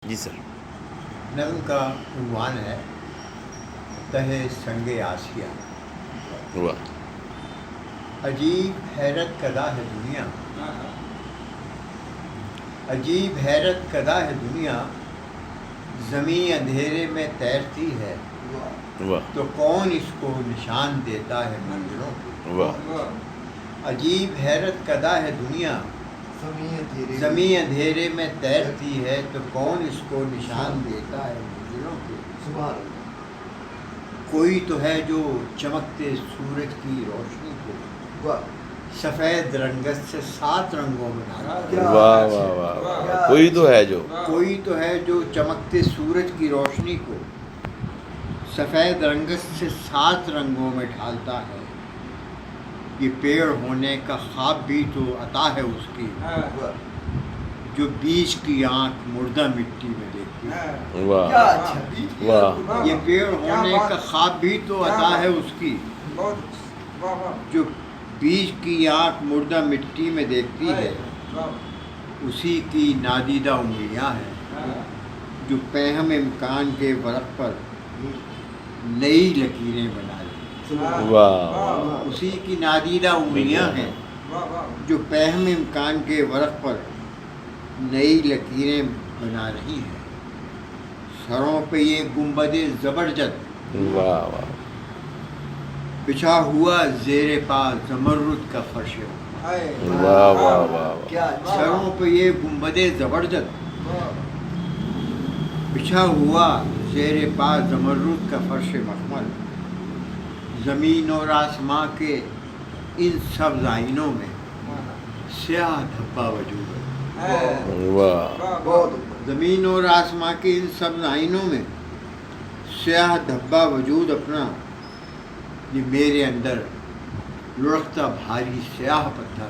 جی سر. نظم کا عنوان ہے تہ سنگ آسیہ. واہ. عجیب حیرت کدا ہے دنیا، عجیب حیرت کدا ہے دنیا، زمیں اندھیرے میں تیرتی ہے واہ. تو کون اس کو نشان دیتا ہے منزلوں کے. واہ. عجیب حیرت کدا ہے دنیا، زمیں اندھیرے میں تیرتی ہے تو کون اس کو نشان دیتا ہے منزلوں کے. کوئی تو ہے جو چمکتے سورج کی روشنی کو سفید رنگت سے 7 رنگوں میں ڈالتا ہے. واہ واہ واہ واہ. کوئی تو ہے جو کوئی تو ہے جو چمکتے سورج کی روشنی کو سفید رنگت سے 7 رنگوں میں ڈھالتا ہے. یہ پیڑ ہونے کا خواب بھی تو عطا ہے اس کی، جو بیج کی آنکھ مردہ مٹی میں دیکھتی ہے. واہ واہ. یہ پیڑ ہونے کا خواب بھی تو عطا ہے اس کی، جو بیج کی آنکھ مردہ مٹی میں دیکھتی ہے. اسی کی نادیدہ انگلیاں ہیں جو پیہم امکان کے ورق پر نئی لکیریں بنا رہی ہیں. واہ. اسی کی نادیدہ انگلیاں ہیں جو پیہم امکان کے ورق پر نئی لکیریں بنا رہی ہیں. سروں پہ یہ گنبد زبرجد واہ واہ. بچھا ہوا زیر پا زمرد کا فرش. واہ واہ واہ. سروں پہ یہ گنبد زبرجد بچھا ہوا زیر پا زمرد کا فرش مخمل. زمین اور آسماں کے ان سبز آئینوں میں سیاہ دھبا وجود ہے. واہ. زمین اور آسماں کے ان سبز آئینوں میں سیاہ دھبا وجود اپنا، یہ میرے اندر لڑکتا بھاری سیاہ پتھر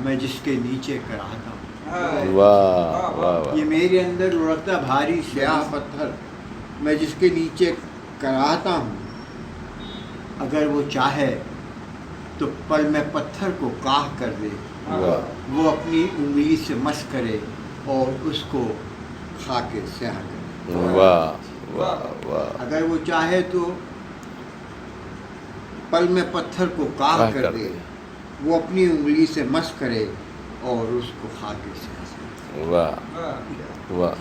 میں جس کے نیچے کراہتا ہوں. واہ واہ. یہ میرے اندر لڑکتا بھاری سیاہ پتھر میں جس کے نیچے کراہتا ہوں. اگر وہ چاہے تو پل میں پتھر کو کاہ کر دے، وہ اپنی انگلی سے مس کرے اور اس کو خاک سیاہ کرے. واہ واہ واہ. اگر وہ چاہے تو پل میں پتھر کو کاہ کر دے، وہ اپنی انگلی سے مس کرے اور اس کو خاک سیاہ کرے. واہ واہ.